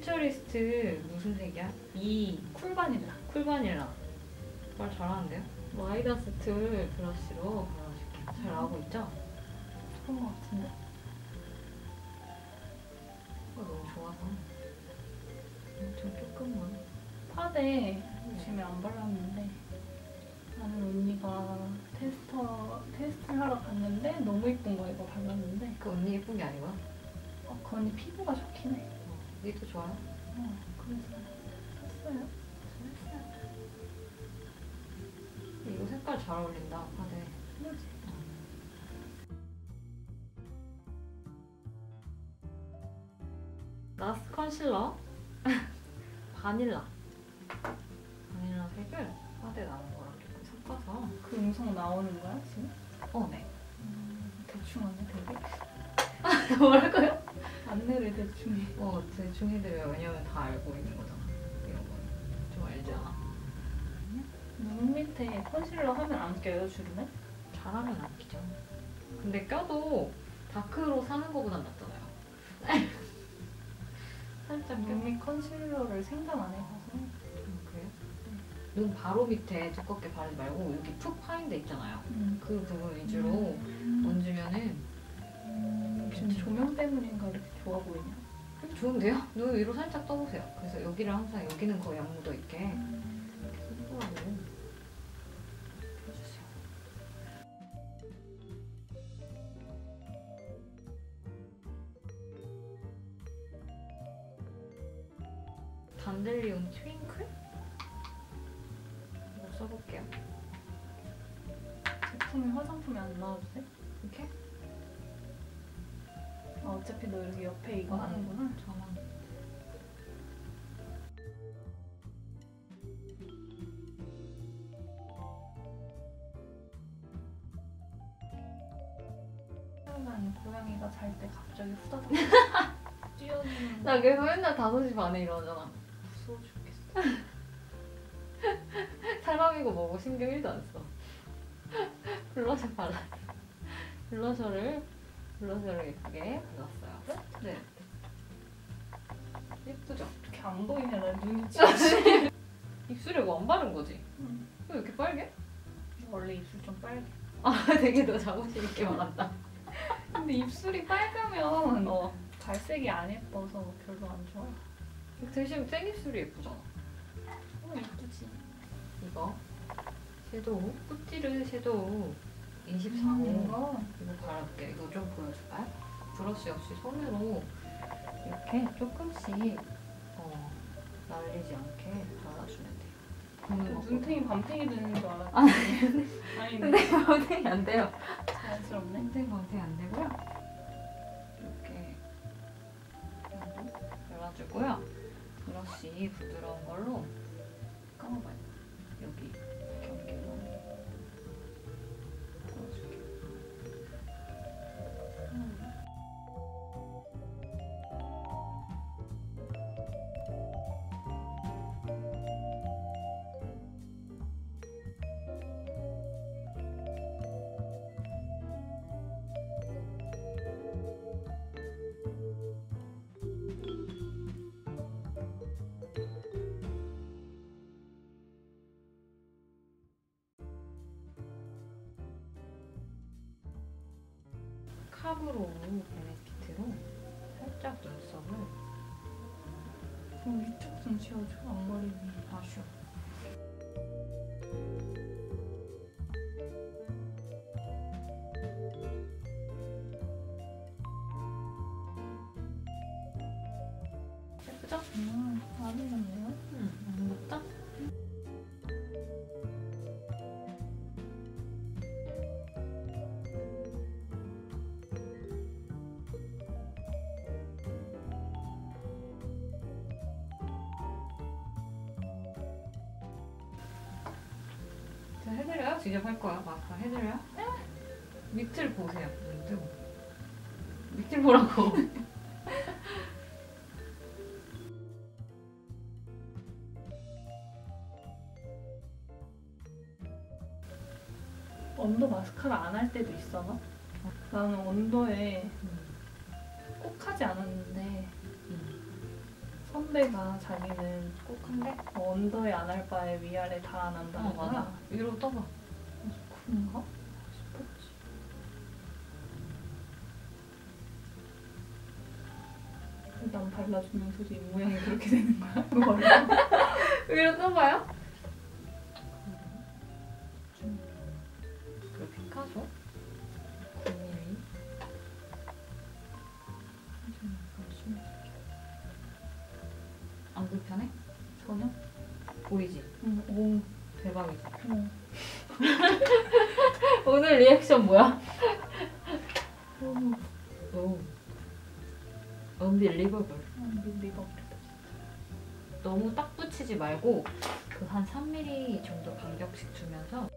퓨처리스트 무슨 색이야? 이 쿨바닐라. 쿨바닐라. 말 잘하는데요? 와이다스 툴 브러쉬로 발라줄게요. 잘 나오고 있죠? 그런 것 같은데. 너무 좋아서 좀 조금만. 파데 요즘에 안 발랐는데 나는 언니가 테스트를 하러 갔는데 너무 예쁜 거 이거 발랐는데 그 언니 예쁜 게 아니고요? 그 언니 피부가 좋긴 해. 니도 좋아요? 그래서 샀어요. 이거 색깔 잘 어울린다, 파데. 그러지. 나스 컨실러 바닐라 색을 파데 나는 거랑 조금 섞어서. 그 음성 나오는 거야 지금? 네. 대충 하네 되게. 뭐랄까요? 안내를 대충 해. 대충 해드려요. 왜냐면 다 알고 있는 거잖아. 이런 거는 좀 알지 않아? 눈 밑에 컨실러 하면 안 껴요 주름에? 잘하면 안 끼죠. 근데 껴도 다크로 사는 거보단 낫잖아요. 살짝 눈 밑 컨실러를 생각 안 해봐서. 그래요? 눈 바로 밑에 두껍게 바르지 말고 여기 툭 파인 데 있잖아요. 그 부분 위주로 얹으면은 지금 조명 때문인가 이렇게 좋아 보이냐? 좋은데요? 눈 위로 살짝 떠보세요. 그래서 여기를 항상 여기는 거의 안 묻어있게 이렇게 손가락으로 펴주세요. 단델리온 트윙클? 이거 써볼게요. 제품이 화장품이 안 나와도 돼? 이렇게? 어차피 너 이렇게 옆에 이거 하는구나. 저만. 하여간 고양이가 잘 때 갑자기 후다닥 뛰어드는 나 그래서 맨날 5시 반에 일어나잖아. 무서워 죽겠어. 사람이고 뭐고 신경 1도 안 써. 블러셔 발라. 블러셔를 예쁘게 발랐어요. 네. 예쁘죠? 이렇게 안 보이냐 나 눈이 찌지. 입술에 뭐 안 바른 거지? 응. 왜 이렇게 빨개? 원래 입술 좀 빨개. 되게 너 자부심 있게 말한다. 근데 입술이 빨가면 발색이 안 예뻐서 별로 안 좋아. 대신 생입술이 예쁘잖아. 예쁘지. 이거 섀도우, 뿌띠르 섀도우 24호 이거 바를게. 이거 좀 보여줄까요? 브러쉬 역시 손으로 이렇게 조금씩 날리지 않게 발라주면 돼요. 눈탱이 밤탱이 되는 줄 알았지. 아니네. 밤탱이 안 돼요. 자연스럽네. 밤탱이 안 되고요. 이렇게 발라주고요. 브러쉬 부드러운 걸로 감아봐요. 여기 경계로 넣어줄게요. 컵으로 베네피트로 살짝 눈썹을 그럼 위쪽 좀 지워줘. 앞머리 위에. 아쉬워. 예쁘죠? 안 해졌네요. 안 묻다? 제가 해드려요? 직접 할 거야. 마스카 해드려요? 밑을 보세요. 눈 뜨고. 밑을 보라고. 언더 마스카라 안 할 때도 있어 너? 나는 언더에 꼭 하지 않았는데 꼰대가 자기는 꼭 한 개? 언더에 안 할 바에 위아래 다 안 한다는 거야. 맞아. 위로 떠봐. 그런가? 싶었지. 난 발라주면서도 입 모양이 그렇게 되는 거야? 그걸 위로 떠봐요. 그 피카소? 9mm. 안 불편해? 전혀? 보이지? 응. 오. 대박이지? 응. 오늘 리액션 뭐야? 너무 오. 언빌리버블. 리버블. 너무 딱 붙이지 말고 그 한 3mm 정도 간격씩 주면서